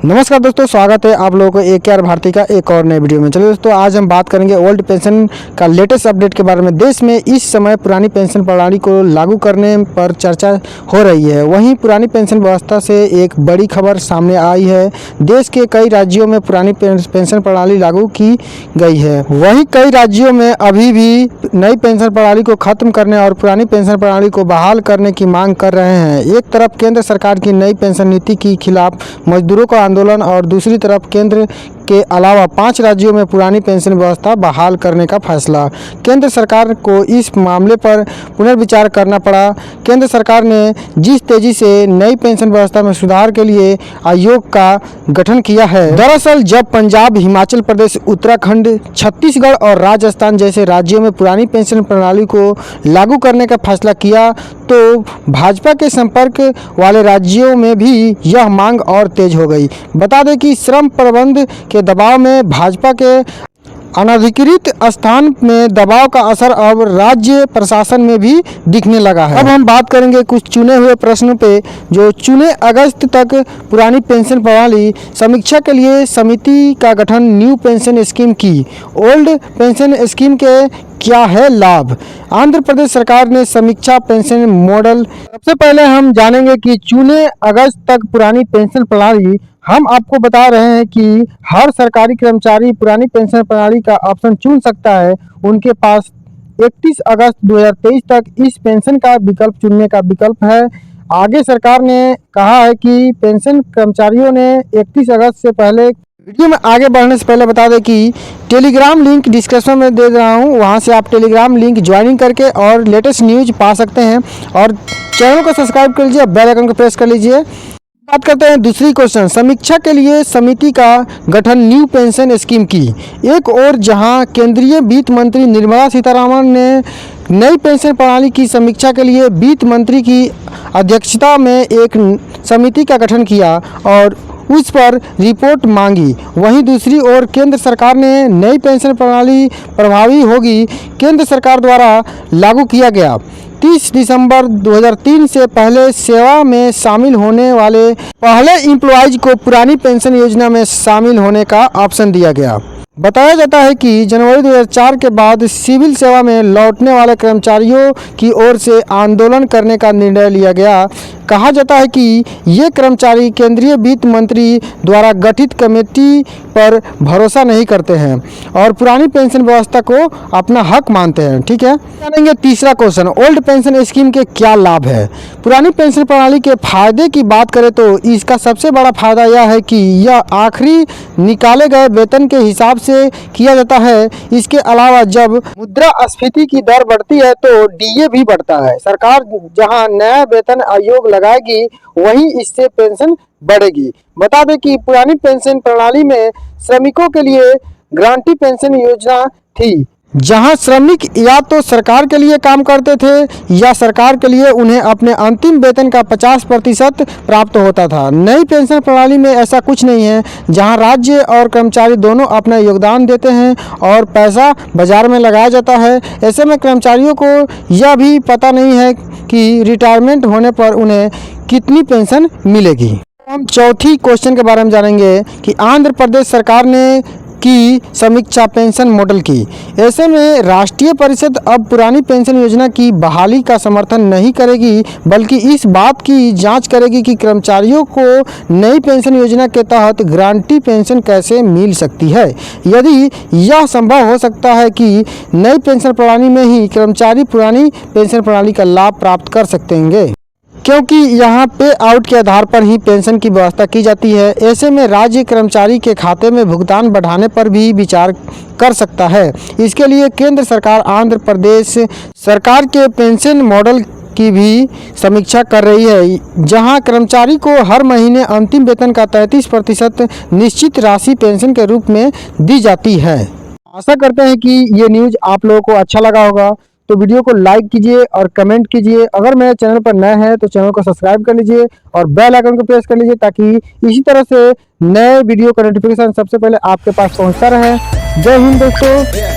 नमस्कार दोस्तों, स्वागत है आप लोगों को AKR भारती का एक और नए वीडियो में। चलिए दोस्तों, आज हम बात करेंगे ओल्ड पेंशन का लेटेस्ट अपडेट के बारे में। देश में इस समय पुरानी पेंशन प्रणाली को लागू करने पर चर्चा हो रही है। वहीं पुरानी पेंशन व्यवस्था से एक बड़ी खबर सामने आई है। देश के कई राज्यों में पुरानी पेंशन प्रणाली लागू की गई है। वहीं कई राज्यों में अभी भी नई पेंशन प्रणाली को खत्म करने और पुरानी पेंशन प्रणाली को बहाल करने की मांग कर रहे हैं। एक तरफ केंद्र सरकार की नई पेंशन नीति के खिलाफ मजदूरों का आंदोलन और दूसरी तरफ केंद्र के अलावा 5 राज्यों में पुरानी पेंशन व्यवस्था बहाल करने का फैसला। केंद्र सरकार को इस मामले पर पुनर्विचार करना पड़ा। केंद्र सरकार ने जिस तेजी से नई पेंशन व्यवस्था में सुधार के लिए आयोग का गठन किया है। दरअसल जब पंजाब, हिमाचल प्रदेश, उत्तराखंड, छत्तीसगढ़ और राजस्थान जैसे राज्यों में पुरानी पेंशन प्रणाली को लागू करने का फैसला किया तो भाजपा के संपर्क वाले राज्यों में भी यह मांग और तेज हो गई। बता दें कि श्रम प्रबंध के दबाव में भाजपा के अनधिकृत स्थान में दबाव का असर अब राज्य प्रशासन में भी दिखने लगा है। अब हम बात करेंगे कुछ चुने हुए प्रश्नों पे जो चुने अगस्त तक पुरानी पेंशन प्रणाली समीक्षा के लिए समिति का गठन, न्यू पेंशन स्कीम की। ओल्ड पेंशन स्कीम के क्या है लाभ? आंध्र प्रदेश सरकार ने समीक्षा पेंशन मॉडल। सबसे पहले हम जानेंगे कि चुने अगस्त तक पुरानी पेंशन प्रणाली। हम आपको बता रहे हैं कि हर सरकारी कर्मचारी पुरानी पेंशन प्रणाली का ऑप्शन चुन सकता है। उनके पास 31 अगस्त 2023 तक इस पेंशन का विकल्प चुनने का विकल्प है। आगे सरकार ने कहा है कि पेंशन कर्मचारियों ने 31 अगस्त से पहले। वीडियो में आगे बढ़ने से पहले बता दें कि टेलीग्राम लिंक डिस्क्रिप्शन में दे रहा हूँ, वहाँ से आप टेलीग्राम लिंक ज्वाइनिंग करके और लेटेस्ट न्यूज पा सकते हैं। और चैनल को सब्सक्राइब कर लीजिए, बेल आइकन को प्रेस कर लीजिए। बात करते हैं दूसरी क्वेश्चन, समीक्षा के लिए समिति का गठन, न्यू पेंशन स्कीम की। एक और जहां केंद्रीय वित्त मंत्री निर्मला सीतारमण ने नई पेंशन प्रणाली की समीक्षा के लिए वित्त मंत्री की अध्यक्षता में एक समिति का गठन किया और उस पर रिपोर्ट मांगी, वहीं दूसरी ओर केंद्र सरकार ने नई पेंशन प्रणाली प्रभावी होगी केंद्र सरकार द्वारा लागू किया गया। 30 दिसंबर 2003 से पहले सेवा में शामिल होने वाले पहले एम्प्लॉयज को पुरानी पेंशन योजना में शामिल होने का ऑप्शन दिया गया। बताया जाता है कि जनवरी 2004 के बाद सिविल सेवा में लौटने वाले कर्मचारियों की ओर से आंदोलन करने का निर्णय लिया गया। कहा जाता है कि ये कर्मचारी केंद्रीय वित्त मंत्री द्वारा गठित कमेटी पर भरोसा नहीं करते हैं और पुरानी पेंशन व्यवस्था को अपना हक मानते हैं। ठीक है, जानेंगे तीसरा क्वेश्चन, ओल्ड पेंशन स्कीम के क्या लाभ है? पुरानी पेंशन प्रणाली के फायदे की बात करें तो इसका सबसे बड़ा फायदा यह है कि यह आखिरी निकाले गए वेतन के हिसाब से किया जाता है। इसके अलावा जब मुद्रास्फीति की दर बढ़ती है तो DA भी बढ़ता है। सरकार जहां नया वेतन आयोग लगाएगी वहीं इससे पेंशन बढ़ेगी। बता दें कि पुरानी पेंशन प्रणाली में श्रमिकों के लिए गारंटी पेंशन योजना थी, जहां श्रमिक या तो सरकार के लिए काम करते थे या सरकार के लिए उन्हें अपने अंतिम वेतन का 50% प्राप्त होता था। नई पेंशन प्रणाली में ऐसा कुछ नहीं है, जहां राज्य और कर्मचारी दोनों अपना योगदान देते हैं और पैसा बाजार में लगाया जाता है। ऐसे में कर्मचारियों को यह भी पता नहीं है कि रिटायरमेंट होने पर उन्हें कितनी पेंशन मिलेगी। हम चौथी क्वेश्चन के बारे में जानेंगे कि आंध्र प्रदेश सरकार ने की समीक्षा पेंशन मॉडल की। ऐसे में राष्ट्रीय परिषद अब पुरानी पेंशन योजना की बहाली का समर्थन नहीं करेगी, बल्कि इस बात की जांच करेगी कि कर्मचारियों को नई पेंशन योजना के तहत गारंटी पेंशन कैसे मिल सकती है। यदि यह संभव हो सकता है कि नई पेंशन प्रणाली में ही कर्मचारी पुरानी पेंशन प्रणाली का लाभ प्राप्त कर सकेंगे, क्योंकि यहाँ पे आउट के आधार पर ही पेंशन की व्यवस्था की जाती है। ऐसे में राज्य कर्मचारी के खाते में भुगतान बढ़ाने पर भी विचार कर सकता है। इसके लिए केंद्र सरकार आंध्र प्रदेश सरकार के पेंशन मॉडल की भी समीक्षा कर रही है, जहां कर्मचारी को हर महीने अंतिम वेतन का 33% निश्चित राशि पेंशन के रूप में दी जाती है। आशा करते हैं कि ये न्यूज़ आप लोगों को अच्छा लगा होगा, तो वीडियो को लाइक कीजिए और कमेंट कीजिए। अगर मेरे चैनल पर नए हैं तो चैनल को सब्सक्राइब कर लीजिए और बेल आइकन को प्रेस कर लीजिए ताकि इसी तरह से नए वीडियो का नोटिफिकेशन सबसे पहले आपके पास पहुंचता रहे। जय हिंद दोस्तों।